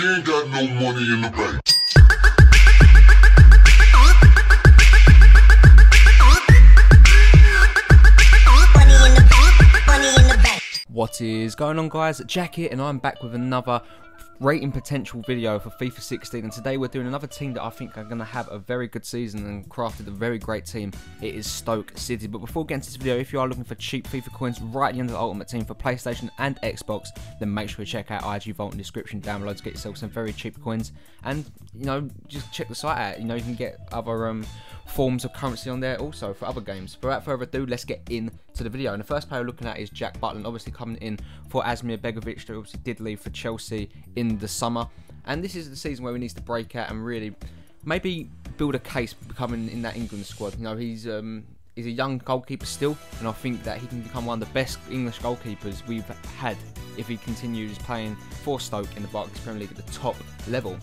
She ain't got no money in the bank. What is going on, guys? Jack here, and I'm back with another rating potential video for FIFA 16, and today we're doing another team that I think are going to have a very good season and crafted a very great team. It is Stoke City. But before getting to this video, if you are looking for cheap FIFA coins right at the end of the Ultimate Team for PlayStation and Xbox, then make sure you check out IG Vault in the description down below to get yourself some very cheap coins. And you know, just check the site out. You know, you can get other forms of currency on there also for other games. But without further ado, let's get into the video. And the first player we're looking at is Jack Butland, obviously coming in for Asmir Begovic, who obviously did leave for Chelsea in the summer. And this is the season where he needs to break out and really maybe build a case becoming in that England squad. You know, he's a young goalkeeper still, and I think that he can become one of the best English goalkeepers we've had if he continues playing for Stoke in the Barclays Premier League at the top level.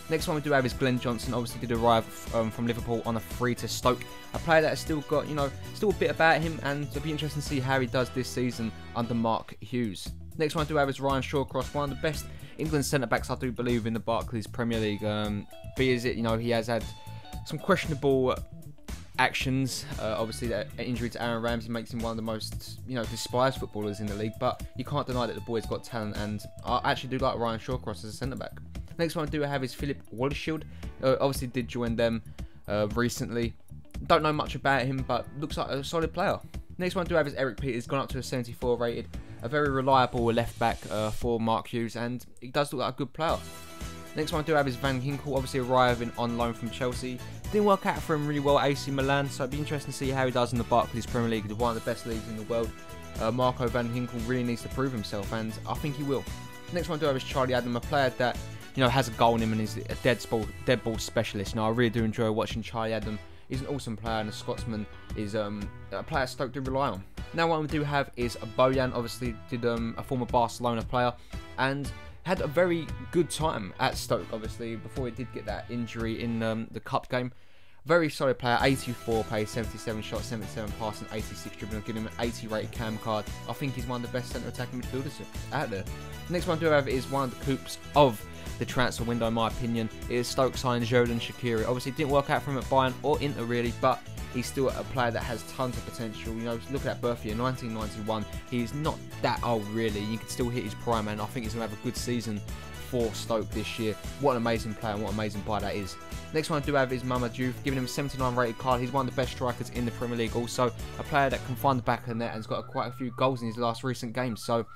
Next one we do have is Glenn Johnson. Obviously did arrive from Liverpool on a free to Stoke. A player that has still got, you know, still a bit about him, and it'll be interesting to see how he does this season under Mark Hughes. Next one I do have is Ryan Shawcross, one of the best England centre-backs, I do believe, in the Barclays Premier League. Be as it, you know, he has had some questionable actions. Obviously, that injury to Aaron Ramsey makes him one of the most, you know, despised footballers in the league. But you can't deny that the boy's got talent, and I actually do like Ryan Shawcross as a centre-back. Next one I do have is Philip Wallishield. Obviously did join them recently. Don't know much about him, but looks like a solid player. Next one I do have is Eric Peters, gone up to a 74 rated. A very reliable left back for Mark Hughes, and he does look like a good player. Next one I do have is Van Ginkel, obviously arriving on loan from Chelsea. Didn't work out for him really well at AC Milan, so it'd be interesting to see how he does in the Barclays Premier League, one of the best leagues in the world. Marco Van Ginkel really needs to prove himself, and I think he will. Next one I do have is Charlie Adam, a player that, you know, has a goal in him and is a dead ball specialist. You know, I really do enjoy watching Charlie Adam. He's an awesome player, and a Scotsman is a player Stoke do rely on. Now what we do have is Bojan, obviously did a former Barcelona player, and had a very good time at Stoke, obviously, before he did get that injury in the cup game. Very solid player, 84 pace, 77 shots, 77 passing, 86 dribbling, giving him an 80 rated cam card. I think he's one of the best centre attacking midfielders out there. Next one I do have is one of the coups of the transfer window, in my opinion. It is Stoke signing Xherdan Shaqiri. Obviously, it didn't work out for him at Bayern or Inter really, but he's still a player that has tons of potential. You know, look at that birth year, 1991. He's not that old really. You can still hit his prime, and I think he's going to have a good season for Stoke this year. What an amazing player and what an amazing buy that is. Next one I do have is Mama Diouf, giving him a 79 rated card. He's one of the best strikers in the Premier League. Also, a player that can find the back of the net and has got quite a few goals in his last recent games. So,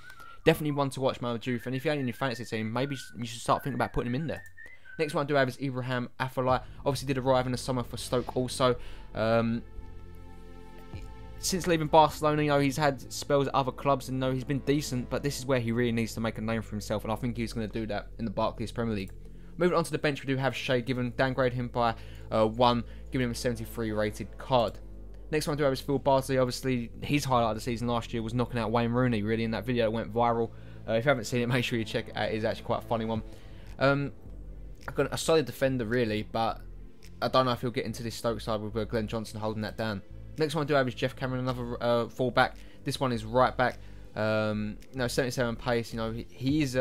definitely one to watch, Mama Diouf. And if you ain't in your fantasy team, maybe you should start thinking about putting him in there. Next one I do have is Ibrahim Afellay. Obviously did arrive in the summer for Stoke also. Since leaving Barcelona, you know, he's had spells at other clubs, and you know, he's been decent, but this is where he really needs to make a name for himself, and I think he's going to do that in the Barclays Premier League. Moving on to the bench, we do have Shay Given, downgrade him by 1, giving him a 73 rated card. Next one I do have is Phil Bardsley. Obviously, his highlight of the season last year was knocking out Wayne Rooney, really, in that video that went viral. If you haven't seen it, make sure you check it out. It is actually quite a funny one. I've got a solid defender, really, but I don't know if he'll get into this Stoke side with Glenn Johnson holding that down. Next one I do have is Jeff Cameron, another full-back. This one is right back. You know, 77 pace. You know, he is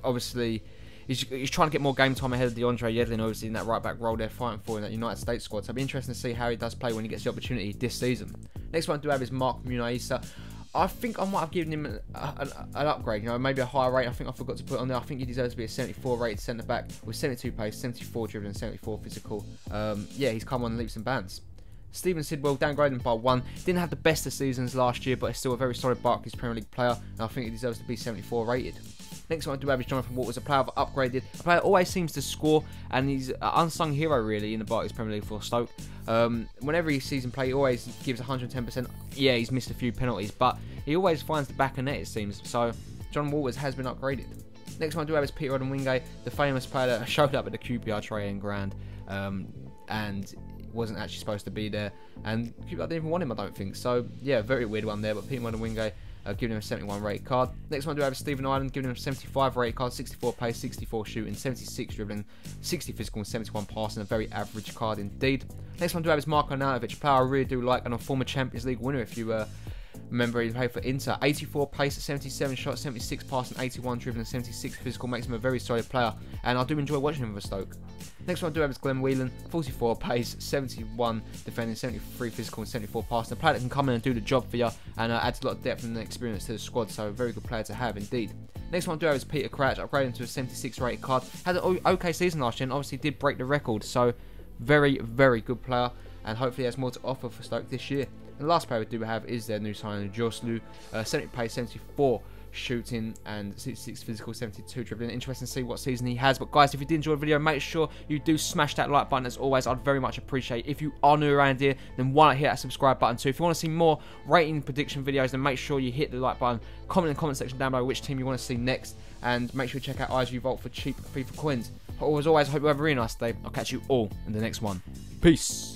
obviously he's trying to get more game time ahead of DeAndre Yedlin, obviously in that right back role they're fighting for in that United States squad. So it'll be interesting to see how he does play when he gets the opportunity this season. Next one I do have is Mark Munaisa. I think I might have given him an upgrade, you know, maybe a higher rate. I think I forgot to put on there. I think he deserves to be a 74 rated centre back with 72 pace, 74 dribbling, 74 physical. Yeah, he's come on leaps and bounds. Stephen Sidwell, downgraded by 1. Didn't have the best of seasons last year, but is still a very solid Barclays Premier League player, and I think he deserves to be 74 rated. Next one I do have is Jonathan Walters, a player I've upgraded. A player that always seems to score, and he's an unsung hero really in the Barclays Premier League for Stoke. Whenever he sees him play, he always gives 110%. Yeah, he's missed a few penalties, but he always finds the back of net, it seems. So, John Walters has been upgraded. Next one I do have is Peter Odemwingie, the famous player that showed up at the QPR training ground, and wasn't actually supposed to be there, and I didn't even want him, I don't think. So yeah, very weird one there, but Peter Odemwingie giving him a 71 rated card. Next one I do have is Stephen Ireland, giving him a 75 rated card, 64 pace, 64 shooting, 76 dribbling, 60 physical and 71 passing, a very average card indeed. Next one I do have is Marko Nautovic, a player I really do like, and a former Champions League winner if you Remember, he played for Inter. 84 pace, 77 shots, 76 pass, and 81 driven, and 76 physical. Makes him a very solid player, and I do enjoy watching him for Stoke. Next one I do have is Glenn Whelan. 44 pace, 71 defending, 73 physical, and 74 pass. A player that can come in and do the job for you, and adds a lot of depth and experience to the squad, so a very good player to have indeed. Next one I do have is Peter Crouch, upgraded to a 76 rated card. Had an okay season last year, and obviously did break the record, so very, very good player, and hopefully has more to offer for Stoke this year. And the last player we do have is their new signing, Joslu. 70 pace, 74 shooting, and 66 physical, 72 dribbling. Interesting to see what season he has. But guys, if you did enjoy the video, make sure you do smash that like button. As always, I'd very much appreciate it. If you are new around here, then why not hit that subscribe button too. If you want to see more rating prediction videos, then make sure you hit the like button. Comment in the comment section down below which team you want to see next, and make sure you check out ISU Vault for cheap FIFA coins. But as always, I hope you have a really nice day. I'll catch you all in the next one. Peace.